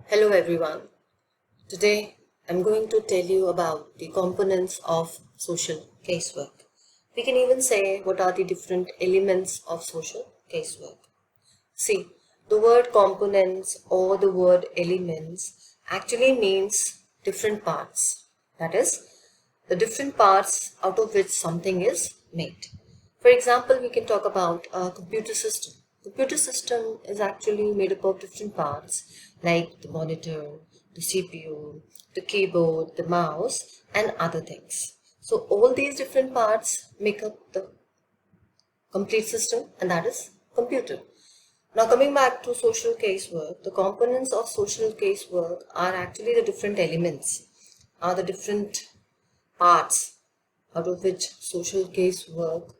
Hello everyone. Today I'm going to tell you about the components of social casework. We can even say what are the different elements of social casework. See, the word components or the word elements actually means different parts. That is, the different parts out of which something is made. For example, we can talk about a computer system. Computer system is actually made up of different parts like the monitor, the CPU, the keyboard, the mouse, and other things. So all these different parts make up the complete system, and that is computer. Now coming back to social casework, the components of social casework are actually the different elements, are the different parts out of which social casework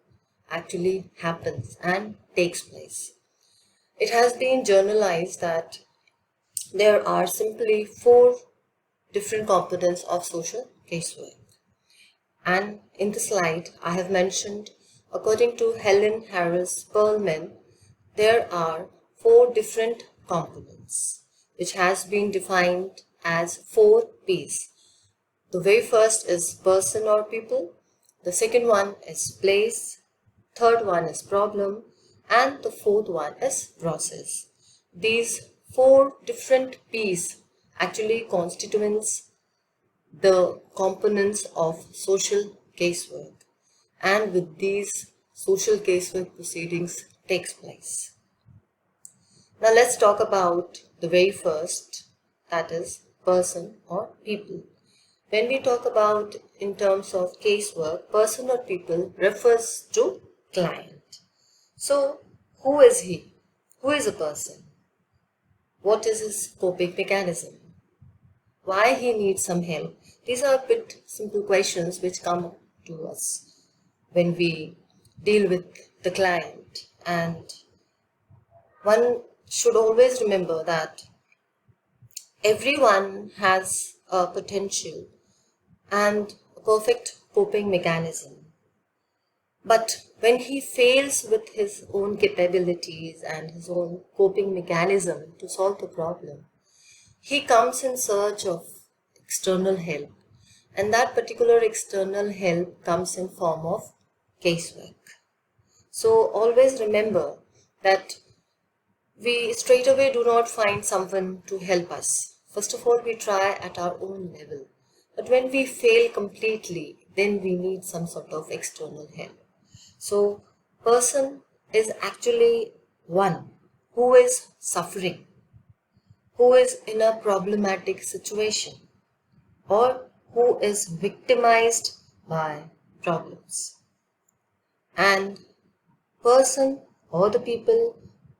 actually happens and takes place. It has been journalized that there are simply 4 different components of social casework. And in the slide I have mentioned, according to Helen Harris Perlman, there are 4 different components which has been defined as 4 P's. The very first is person or people, the second one is place, third one is problem, and the fourth one is process. These 4 different P's actually constituents the components of social casework, and with these social casework proceedings takes place. Now let's talk about the very first, that is person or people. When we talk about in terms of casework, person or people refers to client. So who is he? Who is a person? What is his coping mechanism? Why he needs some help? These are a bit simple questions which come to us when we deal with the client. And one should always remember that everyone has a potential and a perfect coping mechanism. But when he fails with his own capabilities and his own coping mechanism to solve the problem, he comes in search of external help. And that particular external help comes in form of casework. So always remember that we straight away do not find someone to help us. First of all, we try at our own level. But when we fail completely, then we need some sort of external help. So, person is actually one who is suffering, who is in a problematic situation, or who is victimized by problems. And person or the people,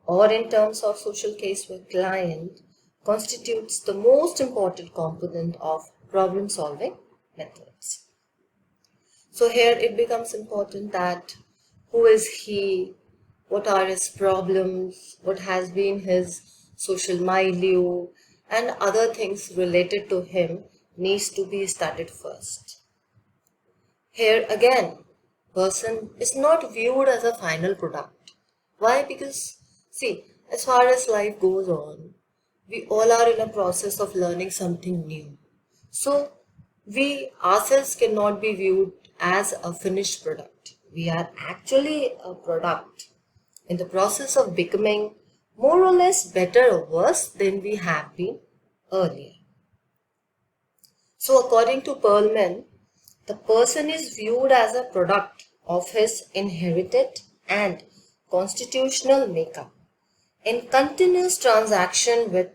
or in terms of social casework client, constitutes the most important component of problem solving methods. So here it becomes important that who is he, what are his problems, what has been his social milieu, and other things related to him needs to be studied first. Here again, person is not viewed as a final product. Why? Because see, as far as life goes on, we all are in a process of learning something new. So we ourselves cannot be viewed as a finished product. We are actually a product in the process of becoming more or less better or worse than we have been earlier. So according to Perlman, the person is viewed as a product of his inherited and constitutional makeup in continuous transaction with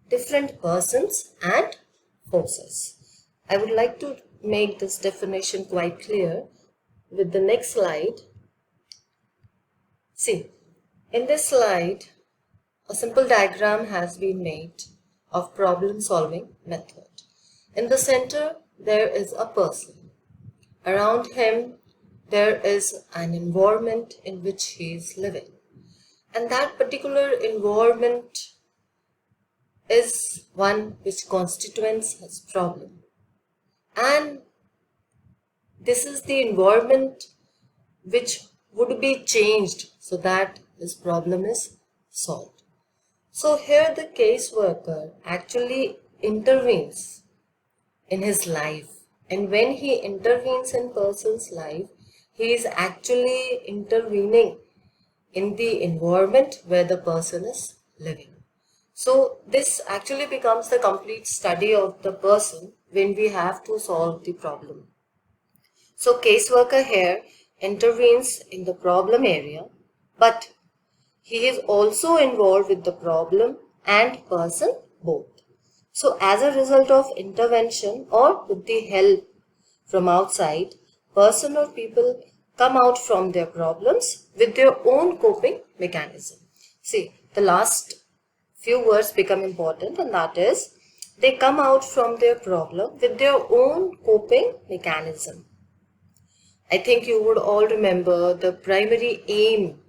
different persons and forces. I would like to make this definition quite clear with the next slide. See, in this slide, a simple diagram has been made of problem solving method. In the center, there is a person. Around him, there is an environment in which he is living. And that particular environment is one which constitutes his problem. And this is the environment which would be changed so that his problem is solved. So here the caseworker actually intervenes in his life, and when he intervenes in person's life, he is actually intervening in the environment where the person is living. So this actually becomes the complete study of the person when we have to solve the problem. So caseworker here intervenes in the problem area, but he is also involved with the problem and person both. So as a result of intervention or with the help from outside, person or people come out from their problems with their own coping mechanism. See, the last few words become important, and that is they come out from their problem with their own coping mechanism. I think you would all remember the primary aim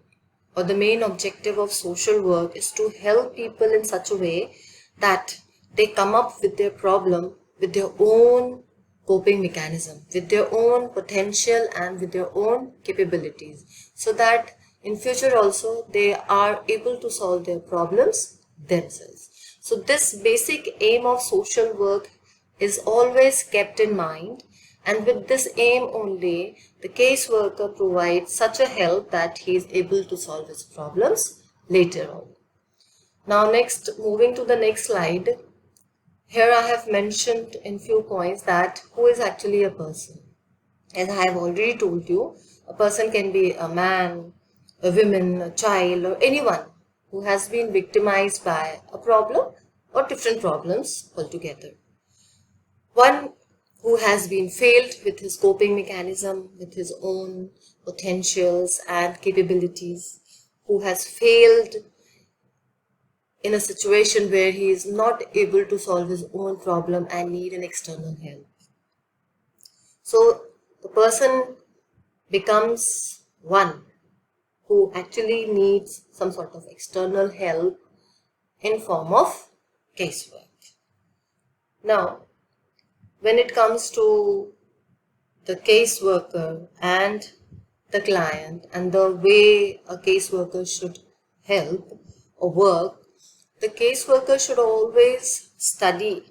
or the main objective of social work is to help people in such a way that they come up with their problem with their own coping mechanism, with their own potential and with their own capabilities, so that in future also they are able to solve their problems themselves. So this basic aim of social work is always kept in mind, and with this aim only, the caseworker provides such a help that he is able to solve his problems later on. Now next, moving to the next slide, here I have mentioned in few points that who is actually a person. As I have already told you, a person can be a man, a woman, a child, or anyone who has been victimized by a problem or different problems altogether. One who has been failed with his coping mechanism, with his own potentials and capabilities, who has failed in a situation where he is not able to solve his own problem and need an external help. So the person becomes one who actually needs some sort of external help in form of casework. Now, when it comes to the caseworker and the client and the way a caseworker should help or work, the caseworker should always study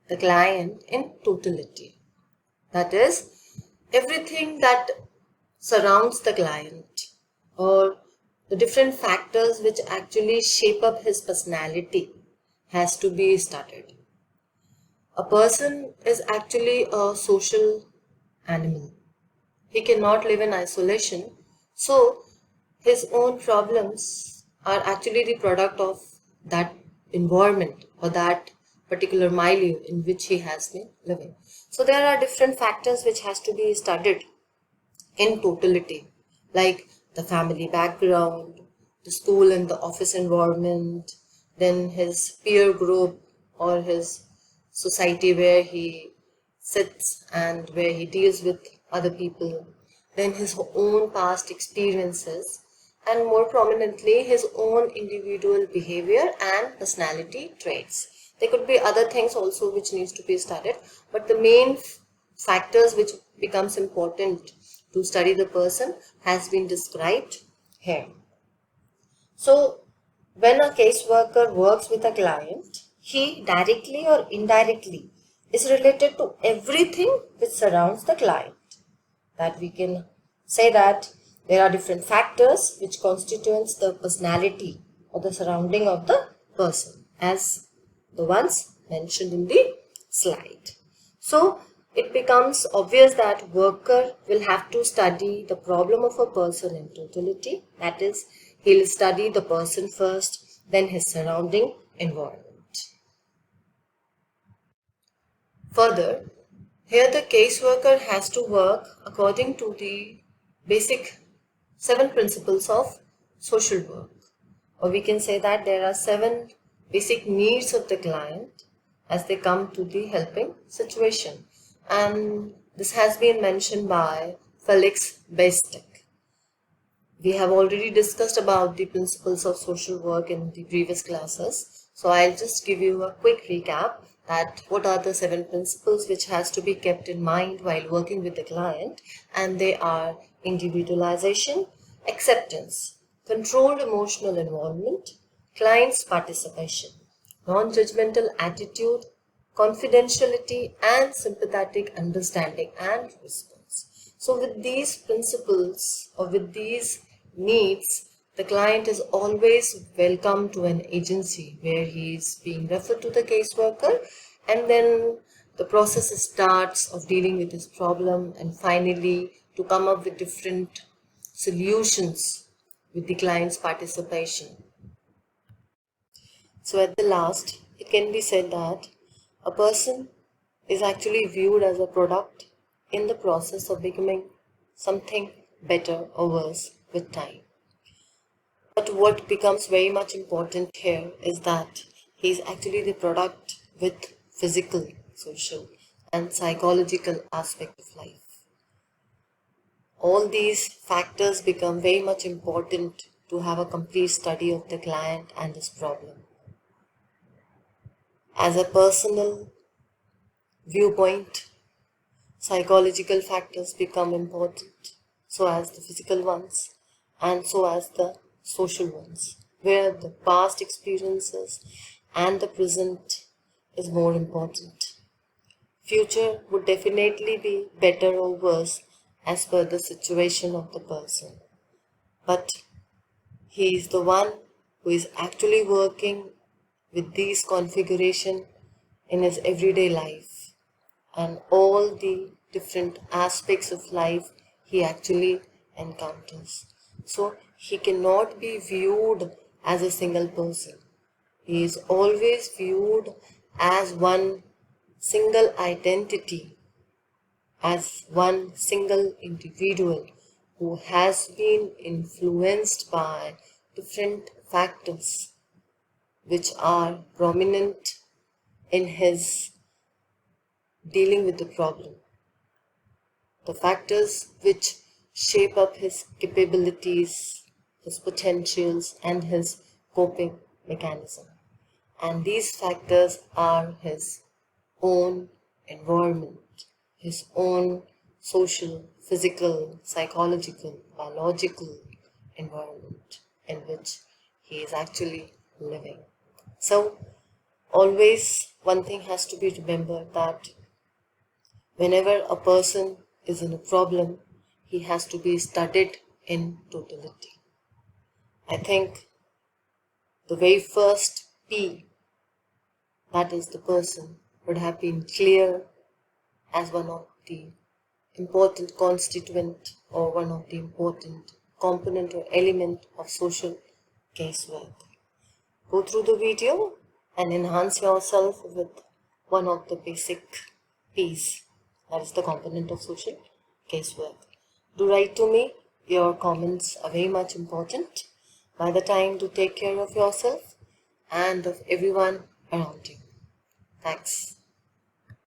the client in totality. That is, everything that surrounds the client or the different factors which actually shape up his personality has to be studied. A person is actually a social animal. He cannot live in isolation. So his own problems are actually the product of that environment or that particular milieu in which he has been living. So there are different factors which has to be studied in totality, like the family background, the school and the office environment, then his peer group or his society where he sits and where he deals with other people, then his own past experiences, and more prominently his own individual behavior and personality traits. There could be other things also which needs to be studied, but the main factors which becomes important to study the person has been described here. So when a caseworker works with a client, he directly or indirectly is related to everything which surrounds the client. That we can say that there are different factors which constitutes the personality or the surrounding of the person, as the ones mentioned in the slide. So it becomes obvious that worker will have to study the problem of a person in totality. That is, he'll study the person first, then his surrounding environment. Further, here the caseworker has to work according to the basic 7 principles of social work. Or we can say that there are 7 basic needs of the client as they come to the helping situation. And this has been mentioned by Felix Bestek. We have already discussed about the principles of social work in the previous classes. So I'll just give you a quick recap that what are the 7 principles which has to be kept in mind while working with the client, and they are individualization, acceptance, controlled emotional involvement, client's participation, non-judgmental attitude, confidentiality, and sympathetic understanding and response. So with these principles or with these needs, the client is always welcome to an agency where he is being referred to the caseworker, and then the process starts of dealing with his problem and finally to come up with different solutions with the client's participation. So at the last, it can be said that a person is actually viewed as a product in the process of becoming something better or worse with time. But what becomes very much important here is that he is actually the product with physical, social, and psychological aspect of life. All these factors become very much important to have a complete study of the client and his problem. As a personal viewpoint, psychological factors become important, so as the physical ones and so as the social ones, where the past experiences and the present is more important. Future would definitely be better or worse as per the situation of the person. But he is the one who is actually working with these configuration in his everyday life and all the different aspects of life he actually encounters. So he cannot be viewed as a single person. He is always viewed as one single identity, as one single individual who has been influenced by different factors which are prominent in his dealing with the problem. The factors which shape up his capabilities, his potentials, and his coping mechanism. And these factors are his own environment, his own social, physical, psychological, biological environment in which he is actually living. So, always one thing has to be remembered, that whenever a person is in a problem, he has to be studied in totality. I think the very first P, that is the person, would have been clear as one of the important constituent or one of the important component or element of social casework. Go through the video and enhance yourself with one of the basic P's, that is the component of social casework. Do write to me. Your comments are very much important. By the time to take care of yourself and of everyone around you. Thanks.